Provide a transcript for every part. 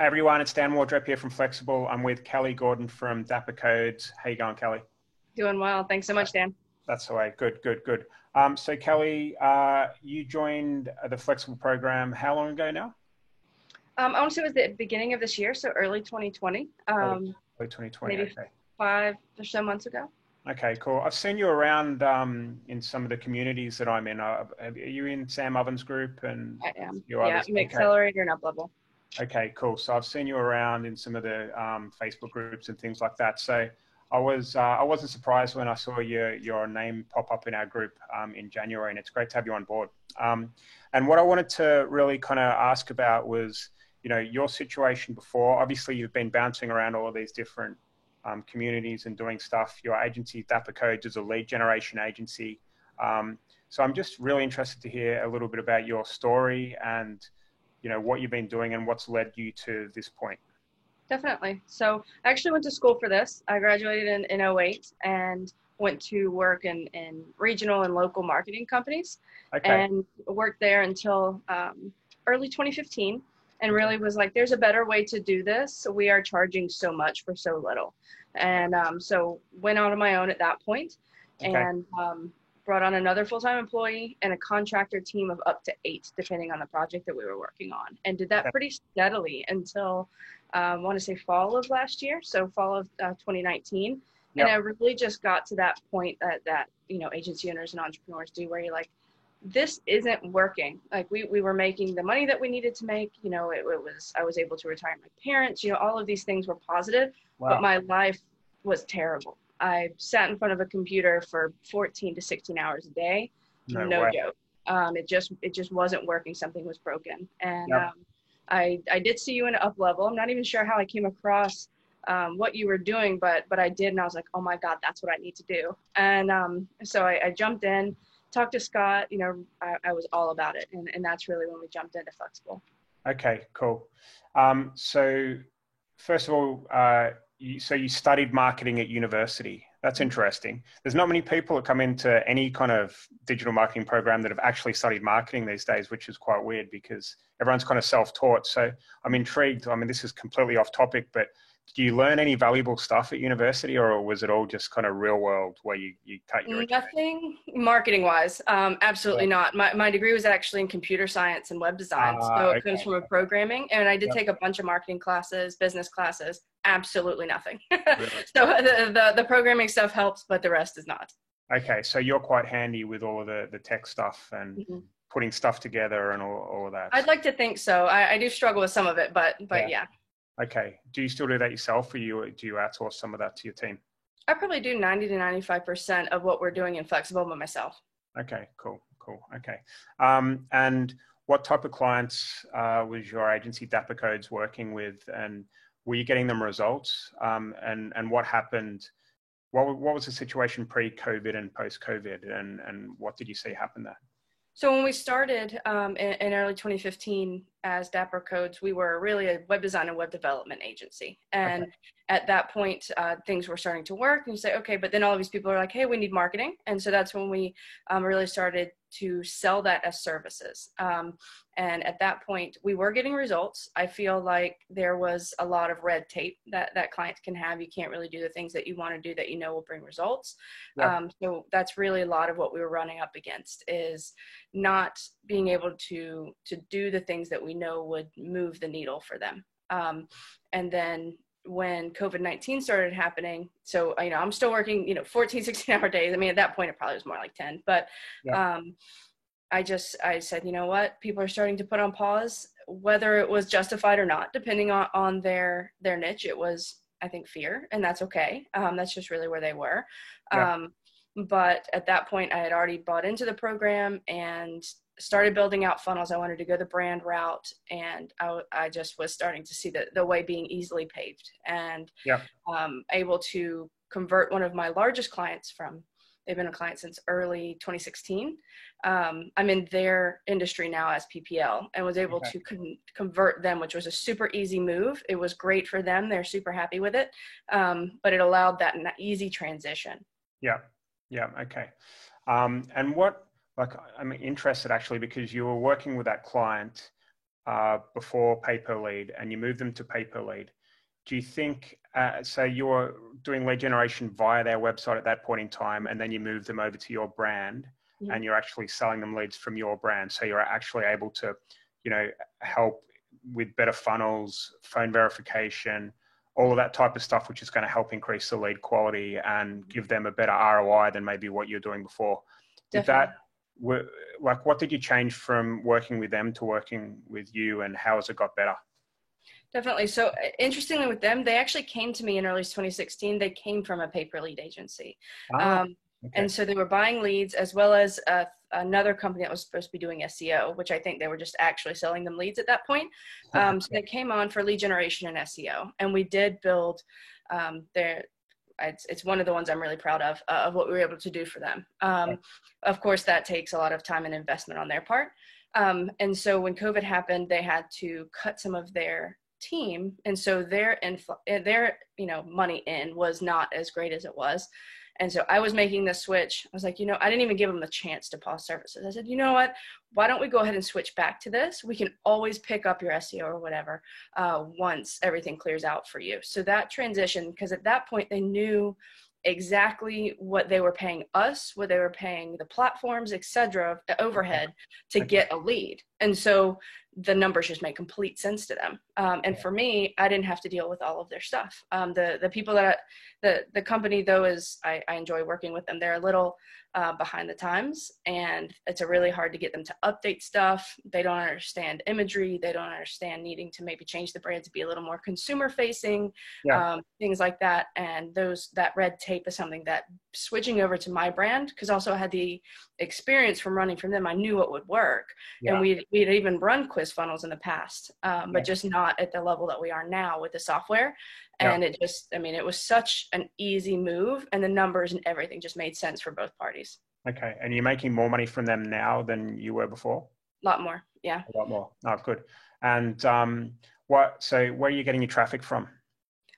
Hey everyone, it's Dan Wardrop here from Flexible. I'm with Kelly Gordon from Dapper Codes. How you going, Kelly? Doing well. Thanks so much, Dan. That's the way. Good, good, good. So Kelly, you joined the Flexible program how long ago now? I want to say it was the beginning of this year, so early 2020, Early, early 2020. maybe Okay. 5 or so months ago. Okay, cool. I've seen you around in some of the communities that I'm in. Are you in Sam Ovens group and I a am. few Yeah, others? Okay. Accelerator and up level. Okay, cool. So I've seen you around in some of the Facebook groups and things like that. So I wasn't surprised when I saw your name pop up in our group in January, and it's great to have you on board. And what I wanted to really kind of ask about was, your situation before. Obviously, you've been bouncing around all of these different communities and doing stuff. Your agency, Dapper Codes, is a lead generation agency. So I'm just really interested to hear a little bit about your story and what you've been doing and what's led you to this point. Definitely. So I actually went to school for this. I graduated in '08 and went to work in regional and local marketing companies Okay. and worked there until early 2015 and Okay. really was like, there's a better way to do this. We are charging so much for so little. And so went out on my own at that point Okay. and brought on another full-time employee and a contractor team of up to 8, depending on the project that we were working on, and did that Okay. pretty steadily until I want to say fall of last year, so fall of 2019. And I Yep. really just got to that point that agency owners and entrepreneurs do, where you're like, this isn't working. Like we were making the money that we needed to make. I was able to retire my parents. All of these things were positive, but Wow. my life was terrible. I sat in front of a computer for 14 to 16 hours a day, No no way. joke. It just wasn't working. Something was broken, and Yep. I did see you in Up Level. I'm not even sure how I came across what you were doing, but I did, and I was like, oh my God, that's what I need to do. And so I jumped in, talked to Scott. I was all about it, and that's really when we jumped into Flexible. Okay, cool. So first of all, so you studied marketing at university. That's interesting. There's not many people that come into any kind of digital marketing program that have actually studied marketing these days, which is quite weird because everyone's kind of self-taught. So I'm intrigued. I mean, this is completely off topic, but did you learn any valuable stuff at university, or was it all just kind of real world where you cut your education? Nothing marketing wise. Yeah. Absolutely not. My degree was actually in computer science and web design. So it comes Okay. from a programming, and I did Yep. take a bunch of marketing classes, business classes. Absolutely nothing. Really? So the programming stuff helps, but the rest is not. Okay, so you're quite handy with all of the tech stuff and Mhm. putting stuff together and all of that. I'd like to think so. I do struggle with some of it, but Yeah. yeah, Okay. Do you still do that yourself, or do you outsource some of that to your team? I probably do 90 to 95% of what we're doing in Flexible by myself. Okay, cool, cool. Okay. And what type of clients was your agency Dapper Codes working with, and were you getting them results? And what happened? What was the situation pre-COVID and post-COVID, and what did you see happen there? So when we started in early 2015 as Dapper Codes, we were really a web design and web development agency. Okay. And at that point, things were starting to work. And you say, okay, but then all of these people are like, hey, we need marketing. And so that's when we really started to sell that as services. And at that point, we were getting results. I feel like there was a lot of red tape that clients can have. You can't really do the things that you want to do that will bring results. Yep. So that's really a lot of what we were running up against, is not being able to do the things that we know would move the needle for them. And then when COVID-19 started happening, so I'm still working 14 16-hour days. I mean, at that point it probably was more like 10, but Yep. um, I said, you know what, people are starting to put on pause, whether it was justified or not, depending on their niche. It was, I think, fear, and that's okay. That's just really where they were. Yep. um, but at that point I had already bought into the program and started building out funnels. I wanted to go the brand route, and I just was starting to see the way being easily paved, and Yep. able to convert one of my largest clients from, they've been a client since early 2016. I'm in their industry now as PPL, and was able Okay. to convert them, which was a super easy move. It was great for them. They're super happy with it. But it allowed that easy transition. Yeah. Yeah. Okay. And like, I'm interested actually because you were working with that client. before pay per lead and you move them to pay per lead, do you think, so you're doing lead generation via their website at that point in time, and then you move them over to your brand, Mm-hmm. and you're actually selling them leads from your brand. So you're actually able to, help with better funnels, phone verification, all of that type of stuff, which is going to help increase the lead quality and give them a better ROI than maybe what you're doing before. Definitely. What did you change from working with them to working with you, and how has it got better? Definitely. So interestingly with them, they actually came to me in early 2016. They came from a pay-per-lead agency. Okay. And so they were buying leads as well as another company that was supposed to be doing SEO, which I think they were just actually selling them leads at that point. So they came on for lead generation and SEO. And we did build it's one of the ones I'm really proud of what we were able to do for them. Of course, that takes a lot of time and investment on their part. And so when COVID happened, they had to cut some of their team, and so their money in was not as great as it was. And so I was making the switch. I was like, I didn't even give them the chance to pause services. I said, you know what, why don't we go ahead and switch back to this? We can always pick up your SEO or whatever once everything clears out for you. So that transition, because at that point they knew exactly what they were paying us, what they were paying the platforms, etc., overhead to get a lead. And so the numbers just make complete sense to them. And for me, I didn't have to deal with all of their stuff. The people that the company though is, I enjoy working with them. They're a little behind the times, and it's really hard to get them to update stuff. They don't understand imagery. They don't understand needing to maybe change the brand to be a little more consumer facing, things like that. And that red tape is something that switching over to my brand, because also I had the experience from running from them, I knew what would work. And we'd even run quiz funnels in the past, but just not at the level that we are now with the software. And it was such an easy move, and the numbers and everything just made sense for both parties. Okay. And you're making more money from them now than you were before? A lot more. Yeah. A lot more. Oh, good. And where are you getting your traffic from?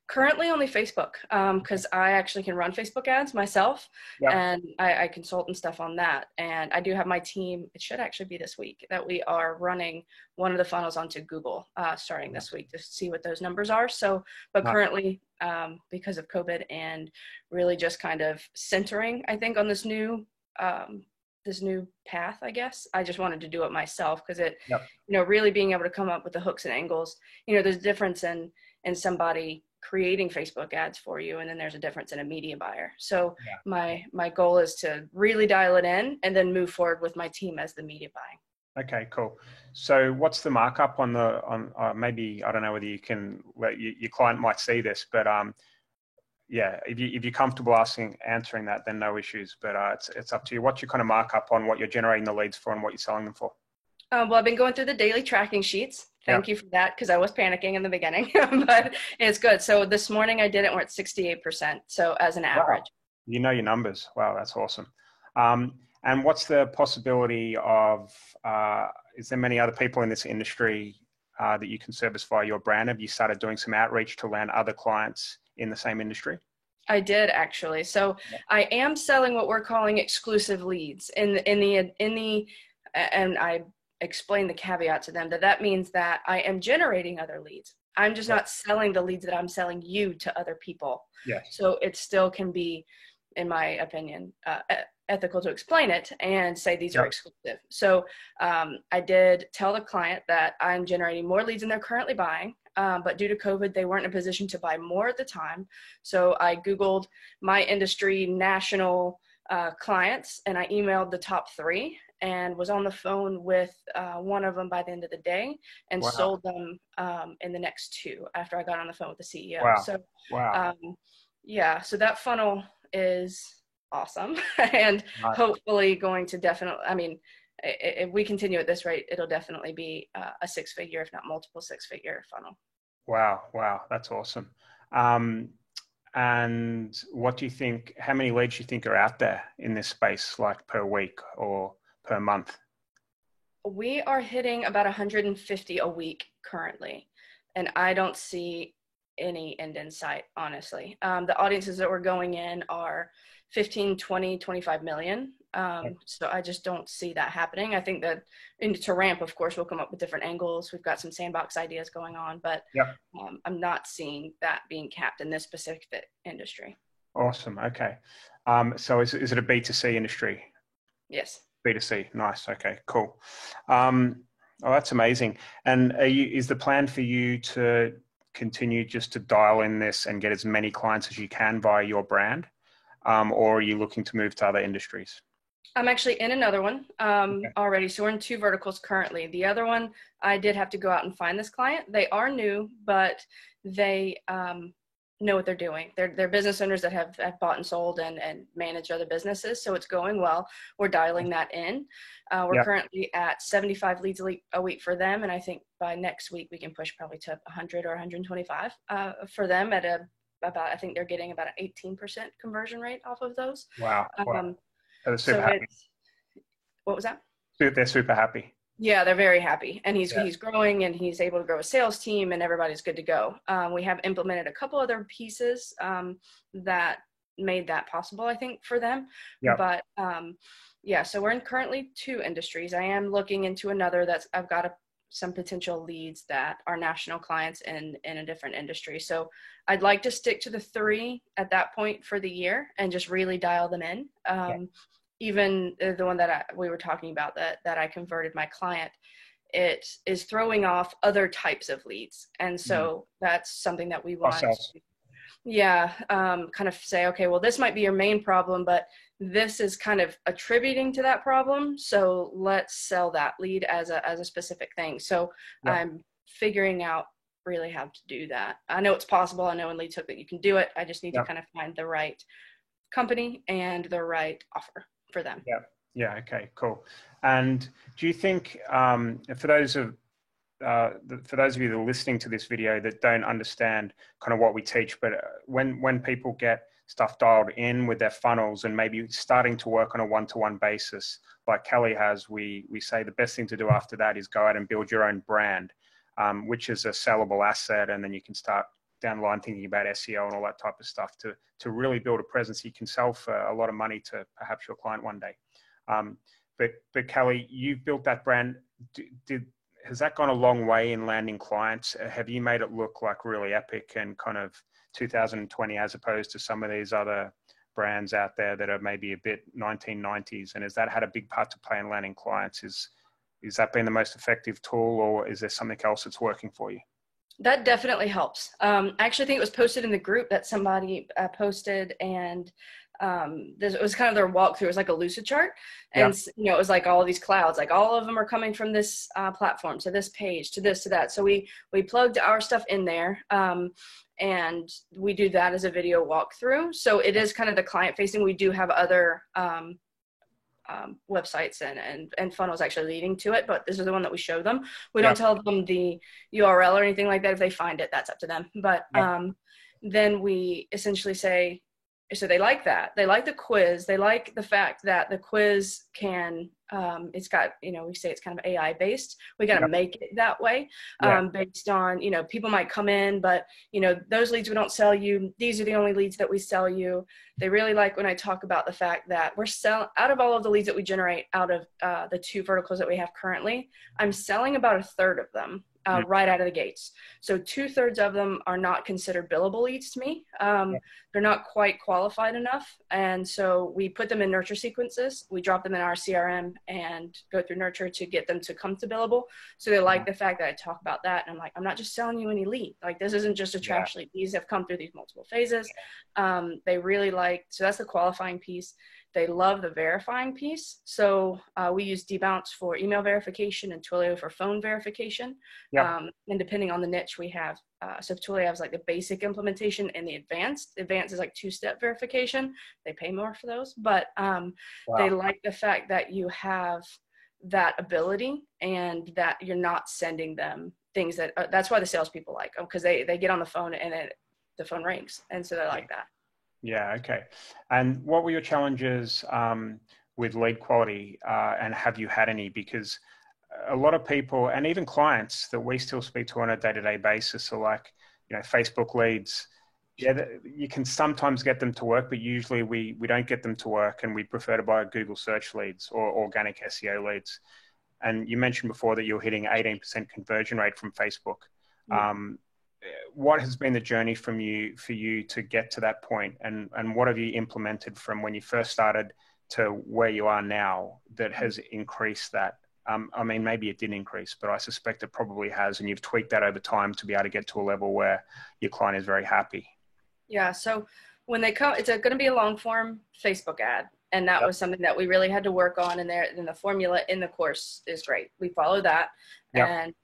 Currently only Facebook, because I actually can run Facebook ads myself, and I consult and stuff on that. And I do have my team, it should actually be this week, that we are running one of the funnels onto Google starting this week to see what those numbers are. So, but currently, because of COVID and really just kind of centering, I think, on this new path, I guess, I just wanted to do it myself, because it, really being able to come up with the hooks and angles, there's a difference in somebody creating Facebook ads for you, and then there's a difference in a media buyer. So my goal is to really dial it in and then move forward with my team as the media buying. Okay, cool. So what's the markup on maybe, I don't know whether you can let your client might see this, but if you're comfortable answering that, then no issues, but it's up to you. What's your kind of markup on what you're generating the leads for and what you're selling them for? Well, I've been going through the daily tracking sheets. Thank you for that, because I was panicking in the beginning, but it's good. So this morning I did it, we're at 68%. So as an average. Wow. You know your numbers. Wow, that's awesome. And what's the possibility of, is there many other people in this industry that you can service via your brand? Have you started doing some outreach to land other clients in the same industry? I did, actually. So I am selling what we're calling exclusive leads and I explain the caveat to them that means that I am generating other leads. I'm just not selling the leads that I'm selling you to other people. Yes. So it still can be, in my opinion, ethical to explain it and say these are exclusive. So I did tell the client that I'm generating more leads than they're currently buying. But due to COVID, they weren't in a position to buy more at the time. So I Googled my industry national clients, and I emailed the top 3 and was on the phone with one of them by the end of the day, and sold them in the next 2 after I got on the phone with the CEO. Wow. So, so that funnel is awesome and hopefully going to if we continue at this rate, it'll definitely be a 6-figure, if not multiple 6-figure funnel. Wow. That's awesome. And what do you think, how many leads do you think are out there in this space, like per week or per month? We are hitting about 150 a week currently, and I don't see any end in sight, honestly. The audiences that we're going in are 15, 20, 25 million. So I just don't see that happening. I think that to ramp, of course, we'll come up with different angles. We've got some sandbox ideas going on, but Yep. I'm not seeing that being capped in this specific industry. Awesome. Okay. So is it a B2C industry? Yes. B2C. Nice. Okay, cool. Oh, that's amazing. And is the plan for you to continue just to dial in this and get as many clients as you can via your brand? Or are you looking to move to other industries? I'm actually in another one already. So we're in 2 verticals currently. The other one, I did have to go out and find this client. They are new, but they know what they're doing. They're business owners that have bought and sold and managed other businesses. So it's going well. We're dialing that in. We're currently at 75 leads a week for them. And I think by next week, we can push probably to 100 or 125 for them at about, I think they're getting about an 18% conversion rate off of those. Wow. They're super so happy. What was that? They're super happy. Yeah, they're very happy, and he's growing, and he's able to grow a sales team, and everybody's good to go. We have implemented a couple other pieces that made that possible, I think, for them. Yep. But so we're in currently 2 industries. I am looking into another I've got some potential leads that are national clients in a different industry. So I'd like to stick to the 3 at that point for the year and just really dial them in. Even the one that we were talking about that I converted my client, it is throwing off other types of leads. And so that's something that we want to, kind of say, okay, well, this might be your main problem, but this is kind of attributing to that problem. So let's sell that lead as a specific thing. So I'm figuring out really how to do that. I know it's possible. I know in LeadsHook that you can do it. I just need to kind of find the right company and the right offer for them. Yeah. Okay, cool. And do you think, for those of you that are listening to this video that don't understand kind of what we teach, but when people get stuff dialed in with their funnels and maybe starting to work on a one-to-one basis, like Kelly has, we say the best thing to do after that is go out and build your own brand, which is a sellable asset. And then you can start down the line thinking about SEO and all that type of stuff to really build a presence you can sell for a lot of money to perhaps your client one day. But Kelly, you've built that brand. Has that gone a long way in landing clients? Have you made it look like really epic and kind of 2020 as opposed to some of these other brands out there that are maybe a bit 1990s? And has that had a big part to play in landing clients? Is that been the most effective tool, or is there something else that's working for you? That definitely helps. I actually think it was posted in the group that somebody posted, and it was kind of their walkthrough. It was like a lucid chart, and it was like all of these clouds, like all of them are coming from this platform to this page to this to that. So we plugged our stuff in there, and we do that as a video walkthrough. So it is kind of the client facing. We do have other websites and funnels actually leading to it, but this is the one that we show them. We don't tell them the URL or anything like that. If they find it, that's up to them. But then we essentially say, so they like that. They like the quiz. They like the fact that the quiz can, it's got, we say it's kind of AI based. We got to make it that way, based on, people might come in, but, those leads we don't sell you. These are the only leads that we sell you. They really like when I talk about the fact that we're selling, out of all of the leads that we generate out of the 2 verticals that we have currently, I'm selling about 1/3 of them. Right out of the gates. So 2/3 of them are not considered billable leads to me. They're not quite qualified enough. And so we put them in nurture sequences. We drop them in our CRM and go through nurture to get them to come to billable. So they like the fact that I talk about that. And I'm like, I'm not just selling you any lead. Like, this isn't just a trash lead. These have come through these multiple phases. They really like, so that's the qualifying piece. They love the verifying piece. So we use Debounce for email verification and Twilio for phone verification. And depending on the niche we have, so Twilio has like the basic implementation and the advanced. Advanced is like 2-step verification. They pay more for those, but they like the fact that you have that ability and that you're not sending them things that, that's why the salespeople like them, because they get on the phone and the phone rings. And so they like that. Yeah. Okay. And what were your challenges with lead quality, and have you had any? Because a lot of people, and even clients that we still speak to on a day-to-day basis, are like, Facebook leads, Yeah, you can sometimes get them to work, but usually we don't get them to work, and we prefer to buy Google search leads or organic SEO leads. And you mentioned before that you're hitting 18% conversion rate from Facebook. Um, what has been the journey for you to get to that point, and what have you implemented from when you first started to where you are now that has increased that? I mean, maybe it didn't increase, but I suspect it probably has, and you've tweaked that over time to be able to get to a level where your client is very happy. Yeah. So when they come, it's going to be a long form Facebook ad. And that was something that we really had to work on in there. And the formula in the course is great. We follow that and,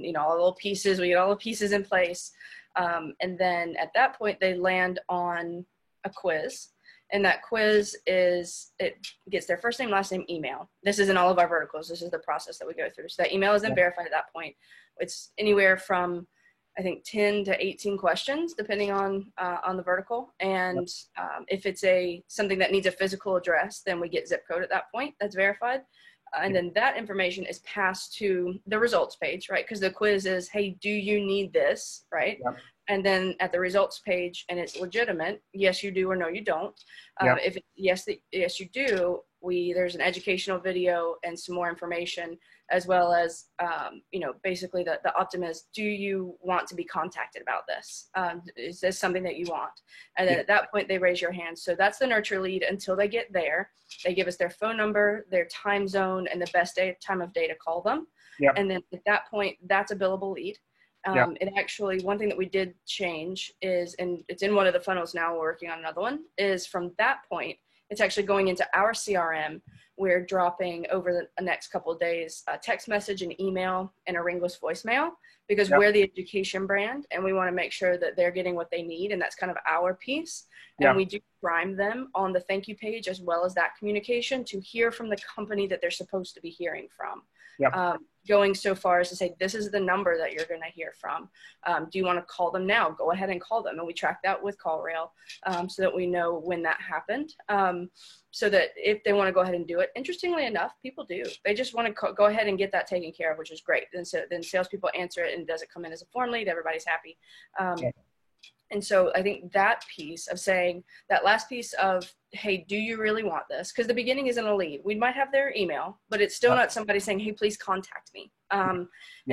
you know, all the little pieces, we get all the pieces in place. And then at that point they land on a quiz, and that quiz it gets their first name, last name, email. This is in all of our verticals. This is the process that we go through. So that email is then verified at that point. It's anywhere from, I think, 10 to 18 questions, depending on the vertical. And if it's something that needs a physical address, then we get zip code at that point. That's verified. And then that information is passed to the results page, right? Because the quiz is, hey, do you need this, right? Yep. And then at the results page, and it's legitimate, yes, you do, or no, you don't. If yes, you do, there's an educational video and some more information, as well as, you know, basically the optim is, do you want to be contacted about this? Is this something that you want? And then at that point, they raise your hand. So that's the nurture lead until they get there. They give us their phone number, their time zone, and the best time of day to call them. Yep. And then at that point, that's a billable lead. It actually, one thing that we did change is, and it's in one of the funnels now, we're working on another one, is from that point, it's actually going into our CRM. We're dropping over the next couple of days a text message, an email, and a ringless voicemail, because we're the education brand and we want to make sure that they're getting what they need. And that's kind of our piece. And we do prime them on the thank you page, as well as that communication, to hear from the company that they're supposed to be hearing from. Going so far as to say, this is the number that you're going to hear from. Do you want to call them now? Go ahead and call them. And we track that with CallRail, so that we know when that happened. So that if they want to go ahead and do it, interestingly enough, people do. They just want to go ahead and get that taken care of, which is great. And so then salespeople answer it, and does it come in as a form lead? Everybody's happy. And so I think that piece of saying, that last piece of, hey, do you really want this? Because the beginning isn't a lead. We might have their email, but it's still not somebody saying, hey, please contact me. And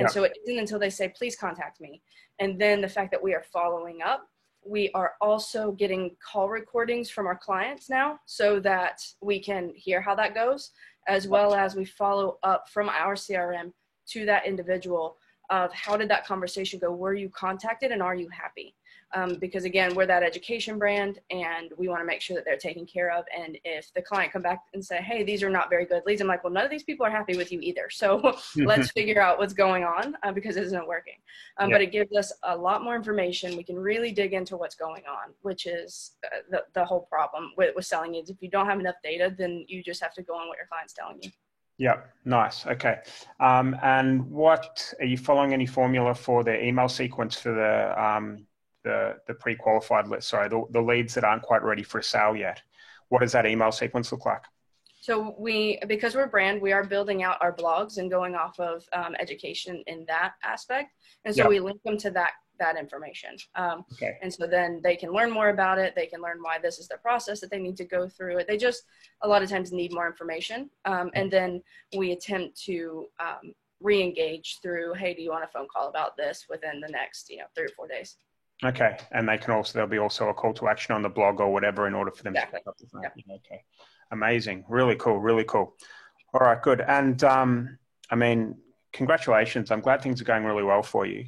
so it isn't until they say, please contact me. And then the fact that we are following up, we are also getting call recordings from our clients now, so that we can hear how that goes, as well as we follow up from our CRM to that individual of, how did that conversation go? Were you contacted, and are you happy? Because again, we're that education brand, and we want to make sure that they're taken care of. And if the client come back and say, hey, these are not very good leads, I'm like, well, none of these people are happy with you either. So let's figure out what's going on, because it isn't working. But it gives us a lot more information. We can really dig into what's going on, which is the whole problem with selling leads. If you don't have enough data, then you just have to go on what your client's telling you. Yeah, nice. Okay. And what, are you following any formula for the email sequence for the pre-qualified list? Sorry, the leads that aren't quite ready for a sale yet. What does that email sequence look like? So because we're a brand, we are building out our blogs and going off of education in that aspect. And so we link them to that information. And so then they can learn more about it. They can learn why this is the process that they need to go through it. They just, a lot of times, need more information. And then we attempt to re-engage through, hey, do you want a phone call about this within the next 3 or 4 days? Okay. And there'll be also a call to action on the blog or whatever in order for them to pick up the phone. Okay. Amazing. Really cool. Really cool. All right, good. And I mean, congratulations. I'm glad things are going really well for you.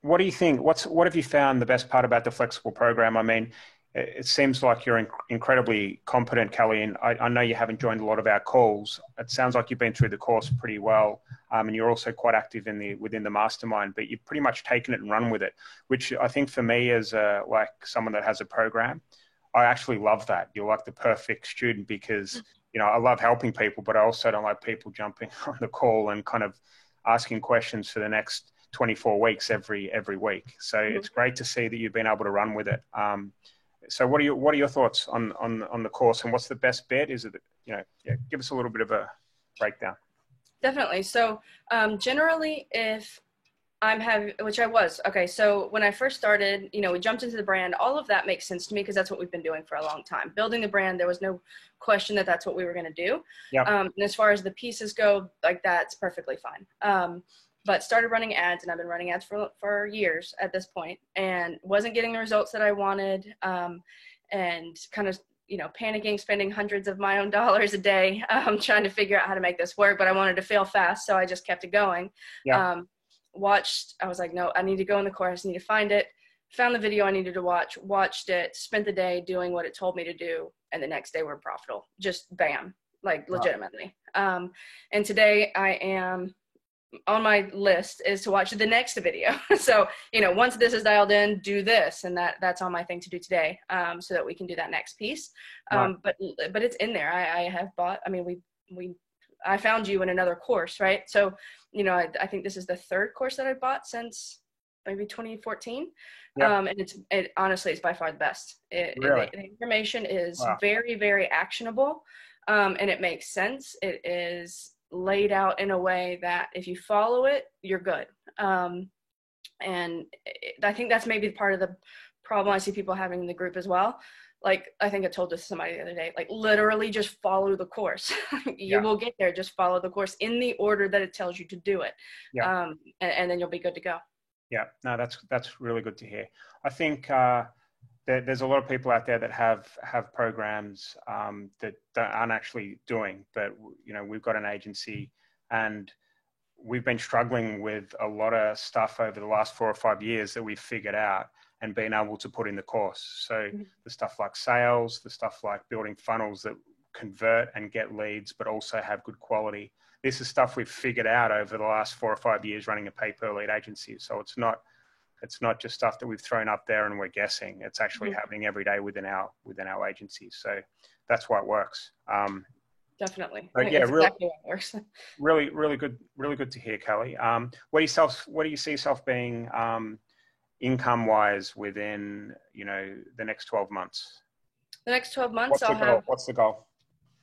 What do you think? What have you found the best part about the flexible program? I mean, it seems like you're incredibly competent, Kelly, and I know you haven't joined a lot of our calls. It sounds like you've been through the course pretty well, and you're also quite active within the mastermind, but you've pretty much taken it and run with it, which I think for me as like someone that has a program, I actually love that. You're like the perfect student, because, I love helping people, but I also don't like people jumping on the call and kind of asking questions for the next 24 weeks every week. So it's great to see that you've been able to run with it. So what are your thoughts on the course, and what's the best bit? Is it, give us a little bit of a breakdown. Definitely. So generally, if which I was. Okay, so when I first started, we jumped into the brand. All of that makes sense to me because that's what we've been doing for a long time. Building the brand, there was no question that that's what we were going to do. Yep. And as far as the pieces go, like that's perfectly fine. But started running ads, and I've been running ads for years at this point, and wasn't getting the results that I wanted, and kind of panicking, spending hundreds of my own dollars a day, trying to figure out how to make this work. But I wanted to fail fast, so I just kept it going. Yeah. I was like, no, I need to go in the course, I need to find it, found the video I needed to watched it, spent the day doing what it told me to do, and the next day we're profitable. Just bam, like legitimately. Wow. And today I am on my list is to watch the next video. So, once this is dialed in, do this, and that's on my thing to do today, so that we can do that next piece. Right. But it's in there. I have bought, I found you in another course, right? So, I think this is the third course that I bought since maybe 2014. Yeah. And honestly, it's by far the best. Really? The information is wow. very, very actionable. And it makes sense. It is laid out in a way that if you follow it, you're good. And I think that's maybe part of the problem I see people having in the group as well. Like, I think I told this to somebody the other day, like literally just follow the course. You will get there. Just follow the course in the order that it tells you to do it. Yeah. And then you'll be good to go. Yeah, no, that's really good to hear. I think there's a lot of people out there that have programs that aren't actually doing, but we've got an agency and we've been struggling with a lot of stuff over the last 4 or 5 years that we've figured out and been able to put in the course. So the stuff like sales, the stuff like building funnels that convert and get leads, but also have good quality. This is stuff we've figured out over the last 4 or 5 years running a pay-per-lead agency. So it's not just stuff that we've thrown up there and we're guessing. It's actually happening every day within our agency. So that's why it works. Definitely. But yeah, exactly how it works. really good to hear, Kelly. Where do you see yourself being income-wise within the next 12 months? The next 12 months, What's the goal?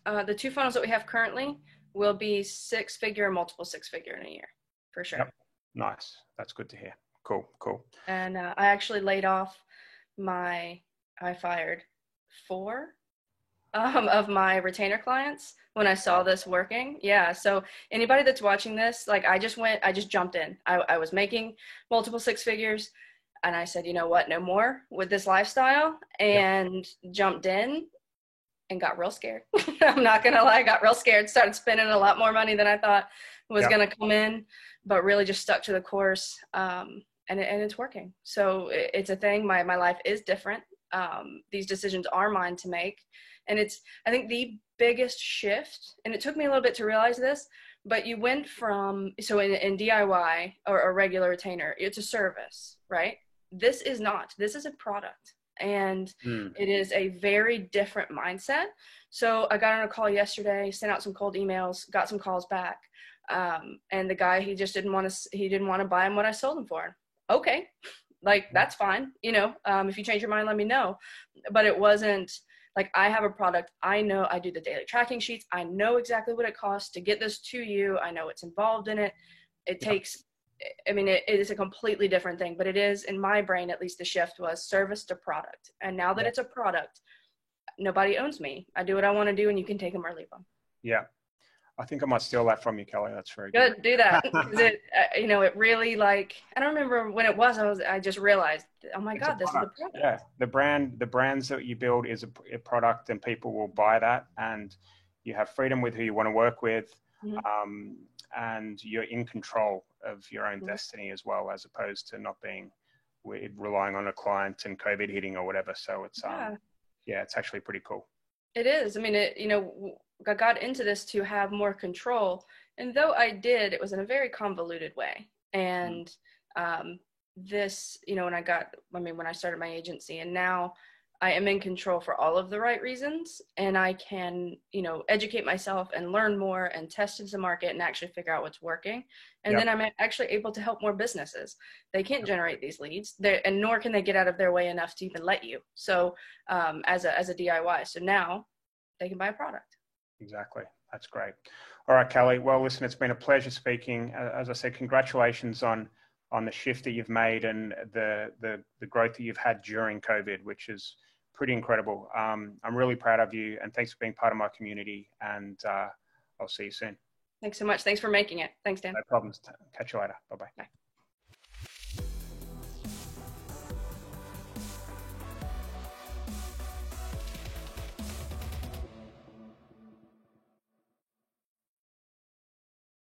The 2 funnels that we have currently will be 6-figure, multiple 6-figure in a year, for sure. Yep. Nice. That's good to hear. Cool. And I actually I fired 4 of my retainer clients when I saw this working. Yeah. So anybody that's watching this, like I just jumped in. I was making multiple 6 figures and I said, you know what, no more with this lifestyle, and jumped in and got real scared. I'm not going to lie. I got real scared, started spending a lot more money than I thought was going to come in, but really just stuck to the course. And it's working. So it's a thing. My life is different. These decisions are mine to make. And I think the biggest shift, and it took me a little bit to realize this, but you went from, so in DIY or a regular retainer, it's a service, right? This is a product. And it is a very different mindset. So I got on a call yesterday, sent out some cold emails, got some calls back. And the guy, he didn't want to buy him what I sold him for. Okay. Like, that's fine. If you change your mind, let me know. But it wasn't like, I have a product. I know I do the daily tracking sheets. I know exactly what it costs to get this to you. I know what's involved in it. It takes, it is a completely different thing, but it is, in my brain, at least the shift was service to product. And now that it's a product, nobody owns me. I do what I want to do, and you can take them or leave them. Yeah. I think I might steal that from you, Kelly. That's very good. Do that. It really, like, I don't remember when it was. I just realized, oh my God, this is the product. Yeah. The brands that you build is a product, and people will buy that, and you have freedom with who you want to work with. And you're in control of your own destiny as well, as opposed to not being relying on a client and COVID hitting or whatever. So it's, it's actually pretty cool. It is. I got into this to have more control, and though I did, it was in a very convoluted way. And this, when I started my agency, and now I am in control for all of the right reasons, and I can, educate myself and learn more and test into the market and actually figure out what's working. And then I'm actually able to help more businesses. They can't generate these leads, and nor can they get out of their way enough to even let you. So as a DIY, so now they can buy a product. Exactly. That's great. All right, Kelly. Well, listen, it's been a pleasure speaking. As I said, congratulations on on the shift that you've made and the growth that you've had during COVID, which is pretty incredible. I'm really proud of you, and thanks for being part of my community, and I'll see you soon. Thanks so much. Thanks for making it. Thanks, Dan. No problems. Catch you later. Bye-bye. Bye.